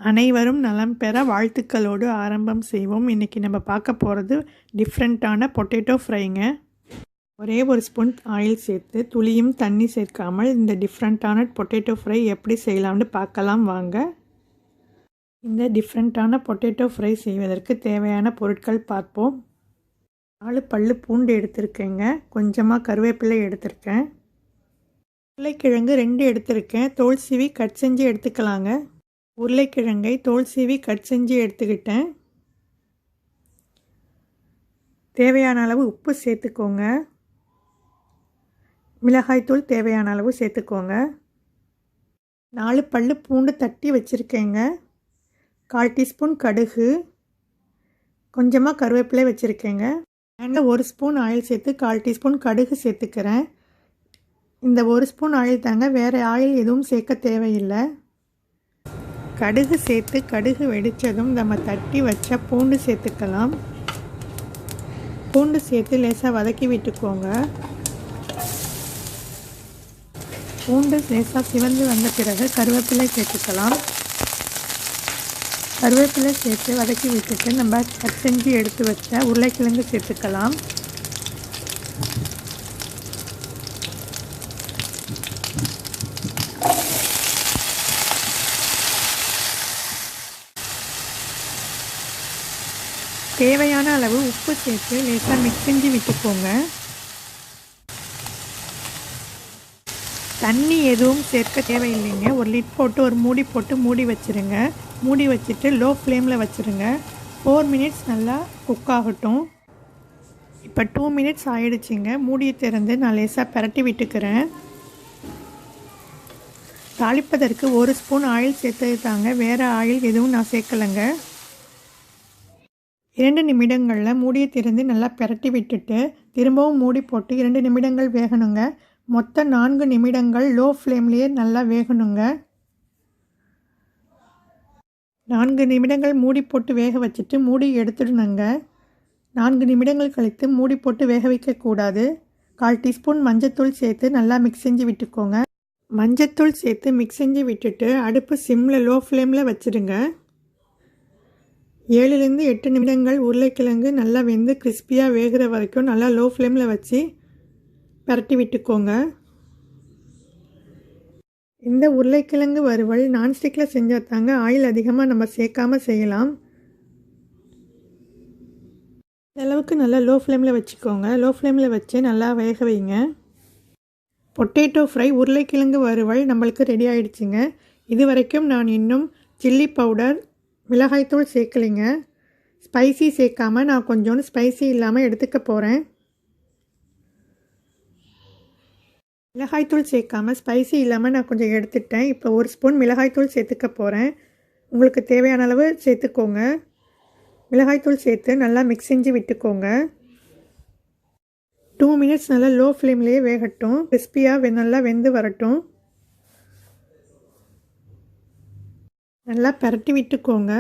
அனைவரும் நலம் பெற வாழ்த்துக்களோடு ஆரம்பம் செய்வோம். இன்றைக்கி நம்ம பார்க்க போகிறது டிஃப்ரெண்ட்டான பொட்டேட்டோ ஃப்ரைங்க. ஒரே ஒரு ஸ்பூன் ஆயில் சேர்த்து துளியும் தண்ணி சேர்க்காமல் இந்த டிஃப்ரெண்ட்டான பொட்டேட்டோ ஃப்ரை எப்படி செய்யலாம்னு பார்க்கலாம் வாங்க. இந்த டிஃப்ரெண்ட்டான பொட்டேட்டோ ஃப்ரை செய்வதற்கு தேவையான பொருட்கள் பார்ப்போம். 4 பல்லு பூண்டு எடுத்திருக்கேங்க. கொஞ்சமாக கருவேப்பிலை எடுத்திருக்கேன். உருளைக்கிழங்கு 2 எடுத்திருக்கேன். தோல் சீவி கட் செஞ்சு எடுத்துக்கலாங்க. உருளைக்கிழங்கை தோல் சீவி கட் செஞ்சு எடுத்துக்கிட்டேன். தேவையான அளவு உப்பு சேர்த்துக்கோங்க. மிளகாய்த்தூள் தேவையான அளவு சேர்த்துக்கோங்க. 4 பல்லு பூண்டு தட்டி வச்சுருக்கேங்க. 1/4 டீஸ்பூன் கடுகு, கொஞ்சமாக கருவேப்பிலை வச்சுருக்கேங்க. அங்கே 1 ஸ்பூன் ஆயில் சேர்த்து 1/4 டீஸ்பூன் கடுகு சேர்த்துக்கிறேன். இந்த 1 ஸ்பூன் ஆயில் தாங்க, வேறு ஆயில் எதுவும் சேர்க்க தேவையில்லை. கடுகு சேர்த்து கடுகு வெடித்ததும் நம்ம தட்டி வச்ச பூண்டு சேர்த்துக்கலாம். பூண்டு சேர்த்து லேசாக வதக்கி விட்டுக்கோங்க. பூண்டு லேசாக சிவந்து வந்த பிறகு கருவேப்பிலை சேர்த்துக்கலாம். கருவேப்பிலை சேர்த்து வதக்கி விட்டுட்டு நம்ம கட் செஞ்சு எடுத்து வச்ச உருளைக்கிழங்கு சேர்த்துக்கலாம். தேவையான அளவு உப்பு சேர்த்து லேசாக மிக்ஸ் செஞ்சு விட்டுக்கோங்க. தண்ணி எதுவும் சேர்க்க தேவையில்லைங்க. ஒரு லிட் போட்டு ஒரு மூடி போட்டு மூடி வச்சுருங்க. மூடி வச்சுட்டு லோ ஃப்ளேமில் வச்சுருங்க. 4 மினிட்ஸ் நல்லா குக் ஆகட்டும். இப்போ 2 மினிட்ஸ் ஆகிடுச்சிங்க. மூடியை திறந்து நான் லேசாக பரட்டி விட்டுக்கிறேன். தாளிப்பதற்கு 1 ஸ்பூன் ஆயில் சேர்த்தது தாங்க, வேறு ஆயில் எதுவும் நான் சேர்க்கலைங்க. 2 நிமிடங்களில் மூடியை திறந்து நல்லா பரட்டி விட்டுட்டு திரும்பவும் மூடி போட்டு 2 நிமிடங்கள் வேகணுங்க. மொத்தம் 4 நிமிடங்கள் லோ ஃப்ளேம்லேயே நல்லா வேகணுங்க. 4 நிமிடங்கள் மூடி போட்டு வேக வச்சுட்டு மூடி எடுத்துடணுங்க. 4 நிமிடங்கள் கழித்து மூடி போட்டு வேக வைக்கக்கூடாது. 1/4 டீஸ்பூன் மஞ்சத்தூள் சேர்த்து நல்லா மிக்ஸ் செஞ்சு விட்டுக்கோங்க. மஞ்சத்தூள் சேர்த்து மிக்ஸ் செஞ்சு விட்டுட்டு அடுப்பு சிம்மில் லோ ஃப்ளேமில் வச்சுடுங்க. 7லேருந்து 8 நிமிடங்கள் உருளைக்கிழங்கு நல்லா வெந்து கிறிஸ்பியாக வேகிற வரைக்கும் நல்லா லோ ஃப்ளேமில் வச்சு பரட்டி விட்டுக்கோங்க. இந்த உருளைக்கிழங்கு வறுவல் நான்ஸ்டிக்கில் செஞ்சால் தாங்க, ஆயில் அதிகமாக நம்ம சேர்க்காமல் செய்யலாம். இந்த அளவுக்கு நல்லா லோ ஃப்ளேமில் வச்சுக்கோங்க. லோ ஃப்ளேமில் வச்சு நல்லா வேக வைங்க. பொட்டேட்டோ ஃப்ரை உருளைக்கிழங்கு வறுவல் நம்மளுக்கு ரெடி ஆகிடுச்சிங்க. இது வரைக்கும் நான் இன்னும் சில்லி பவுடர், மிளகாய்த்தூள் சேர்க்கலைங்க. ஸ்பைசி சேர்க்காமல் நான் கொஞ்சோண்டு ஸ்பைசி இல்லாமல் எடுத்துக்க போகிறேன். மிளகாய்த்தூள் சேர்க்காமல் ஸ்பைசி இல்லாமல் நான் கொஞ்சம் எடுத்துட்டேன். இப்போ 1 ஸ்பூன் மிளகாய்த்தூள் சேர்த்துக்க போகிறேன். உங்களுக்கு தேவையான அளவு சேர்த்துக்கோங்க. மிளகாய்த்தூள் சேர்த்து நல்லா மிக்ஸ் செஞ்சு விட்டுக்கோங்க. 2 மினிட்ஸ் நல்லா லோ ஃப்ளேம்லேயே வேகட்டும். கிறிஸ்பியாக நல்லா வெந்து வரட்டும். நல்லா பரட்டி விட்டுக்கோங்க.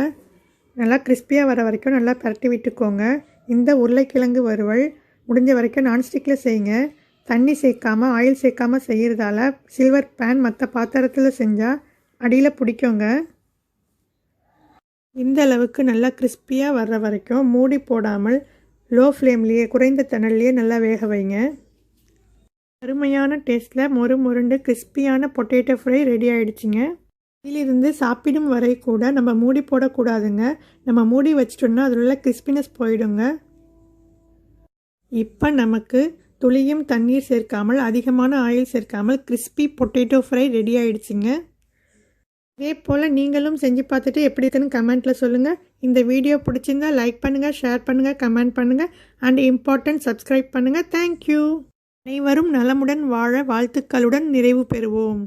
நல்லா கிறிஸ்பியாக வர வரைக்கும் நல்லா பரட்டி விட்டுக்கோங்க. இந்த உருளைக்கிழங்கு வறுவல் முடிஞ்ச வரைக்கும் நான்ஸ்டிக்கில் செய்யுங்க. தண்ணி சேர்க்காமல் ஆயில் சேர்க்காமல் செய்கிறதால சில்வர் பேன் மற்ற பாத்திரத்தில் செஞ்சால் அடியில் பிடிக்குங்க. இந்த அளவுக்கு நல்லா கிறிஸ்பியாக வர்ற வரைக்கும் மூடி போடாமல் லோ ஃப்ளேம்லேயே குறைந்த தணல்லையே நல்லா வேக வைங்க. அருமையான டேஸ்ட்டில் மொறு முருண்டு கிறிஸ்பியான பொட்டேட்டோ ஃப்ரை ரெடி ஆகிடுச்சிங்க. இதிலிருந்து சாப்பிடும் வரை கூட நம்ம மூடி போடக்கூடாதுங்க. நம்ம மூடி வச்சிட்டோம்னா அதில் உள்ள கிறிஸ்பினஸ் போயிடுங்க. இப்போ நமக்கு துளியும் தண்ணீர் சேர்க்காமல் அதிகமான ஆயில் சேர்க்காமல் கிறிஸ்பி பொட்டேட்டோ ஃப்ரை ரெடி ஆகிடுச்சிங்க. இதே போல் நீங்களும் செஞ்சு பார்த்துட்டு எப்படி இருக்குன்னு கமெண்ட்டில் சொல்லுங்கள். இந்த வீடியோ பிடிச்சிருந்தால் லைக் பண்ணுங்கள், ஷேர் பண்ணுங்கள், கமெண்ட் பண்ணுங்கள் அண்ட் இம்பார்ட்டன்ட் சப்ஸ்கிரைப் பண்ணுங்கள். தேங்க்யூ. அனைவரும் நலமுடன் வாழ வாழ்த்துக்களுடன் நிறைவு பெறுவோம்.